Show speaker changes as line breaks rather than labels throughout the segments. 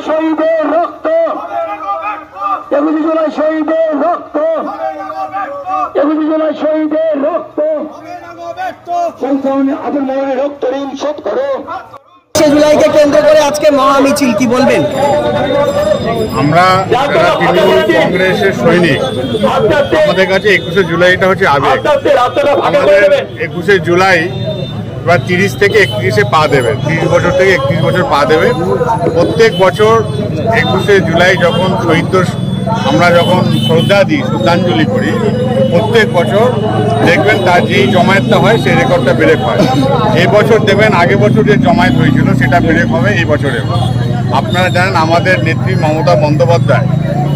শহীদের রক্ত, 21 জুলাই শহীদের রক্ত, 21 জুলাই শহীদের রক্ত, আবুল মামুনের রক্ত ঋণ শোধ করো।
21 জুলাইকে কেন্দ্র করে আজকে মহামিছিল, কি বলবেন?
আমরা তৃণমূল কংগ্রেসের সৈনিক, আমাদের কাছে 21শে জুলাইটা হচ্ছে আবেগ। আমাদের 21শে জুলাই এবার 30 থেকে 31-এ পা দেবে, 30 বছর থেকে 31 বছর পা দেবে। প্রত্যেক বছর 21শে জুলাই যখন শহীদদের আমরা যখন শ্রদ্ধা দিই, শ্রদ্ধাঞ্জলি করি, প্রত্যেক বছর দেখবেন তার যেই জমায়েতটা হয় সেই রেকর্ডটা ব্রেক হয়। এই বছর দেখবেন আগের বছর যে জমায়েত হয়েছিল সেটা ব্রেক হবে এই বছরে। আপনারা জানেন আমাদের নেত্রী মমতা বন্দ্যোপাধ্যায়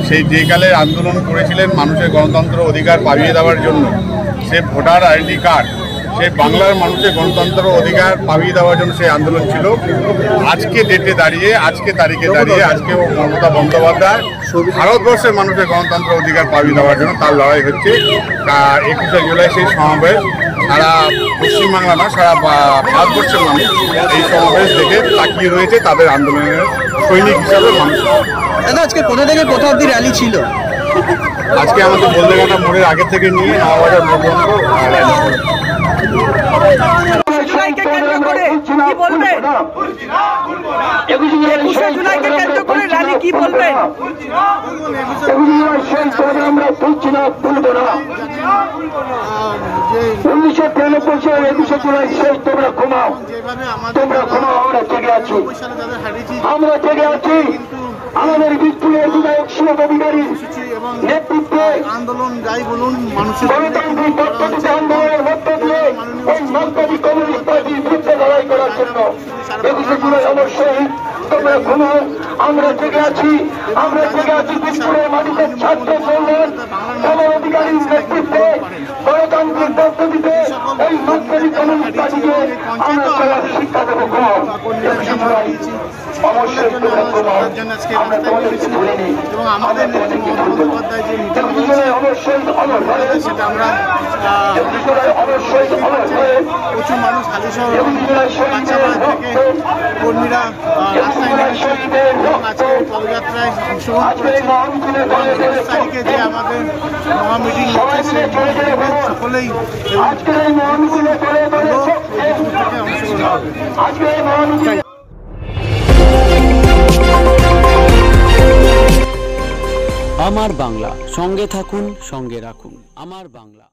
সেই যেকালে আন্দোলন করেছিলেন মানুষের গণতন্ত্র অধিকার পাইয়ে দেওয়ার জন্য, সে ভোটার আইডি কার্ড, সেই বাংলার মানুষের গণতন্ত্র অধিকার পাইয়ে দেওয়ার জন্য সেই আন্দোলন ছিল। আজকে ডেটে দাঁড়িয়ে, আজকে তারিখে দাঁড়িয়ে আজকে মমতা বন্দ্যোপাধ্যায় ভারতবর্ষের মানুষের গণতন্ত্র অধিকার পাইয়ে দেওয়ার জন্য তার লড়াই হচ্ছে। 21শে জুলাই সেই সমাবেশ সারা পশ্চিমবাংলা না, সারা ভারতবর্ষের মানুষ এই সমাবেশ দেখে তাকিয়ে রয়েছে তাদের আন্দোলনের সৈনিক হিসাবে মানুষ।
আজকে কোথা থেকে কোথা অব্দি র্যালি ছিল?
আজকে আমাদের বলদেঘাটা মোড়ের আগে থেকে নিয়ে নওয়াবাজার মোড় পর্যন্ত র্যালি ছিল।
21 জুলাইকে কেন্দ্র করে কি বলবেন? 21 জুলাইকে কেন্দ্র করে র্যালি কি বলবেন?
21 জুলাই শহীদ করে আমরা ভুলছি না, ভুলবো না। 1993 সালে 21শে জুলাই শহীদ, তোমরা ঘুমাও, তোমরা ঘুমাও, আমরা জেগে আছি, আমরা জেগে আছি। আমাদের বিপুলের বিধায়ক সুবোধ অধিকারীর নেতৃত্বে
আন্দোলন যাই বলুন, মানুষের
গণতান্ত্রিক পদ্ধতিতে আন্দোলনের মধ্য দিয়ে এই মার্কবাদী কমিউনিস্ট পার্টির বিরুদ্ধে লড়াই করার জন্য 21শে জুলাই অবশ্যই তোমরা ঘুমাও, আমরা জেগে আছি, আমরা জেগে আছি। বিপুলের মাটিতে ছাত্র সংগ্রাম সুবোধ অধিকারীর নেতৃত্বে গণতান্ত্রিক পদ্ধতিতে এই মার্কবাদী কমিউনিস্ট পার্টিকে আমরা চলার শিক্ষা দেবো। ঘুমাও, 21শে জুলাই অবশ্যই তোমরা ঘুমাও, আমরা তোমাদের কিছু বলিনি।
এবং আমাদের নেত্রী মমতা বন্দ্যোপাধ্যায় যে মিটিং সেটা আমরা প্রচুর মানুষ হালিশহর বাচ্চাপাড়া থেকে কর্মীরা রাস্তায় নেমেছে এবং আজকে পদযাত্রায় অংশগ্রহণ করেছে। 21 তারিখে যে আমাদের মহা মিটিং হচ্ছে সেই সকলেই অংশগ্রহণ হবে।
আমার বাংলা, সঙ্গে থাকুন, সঙ্গে রাখুন আমার বাংলা।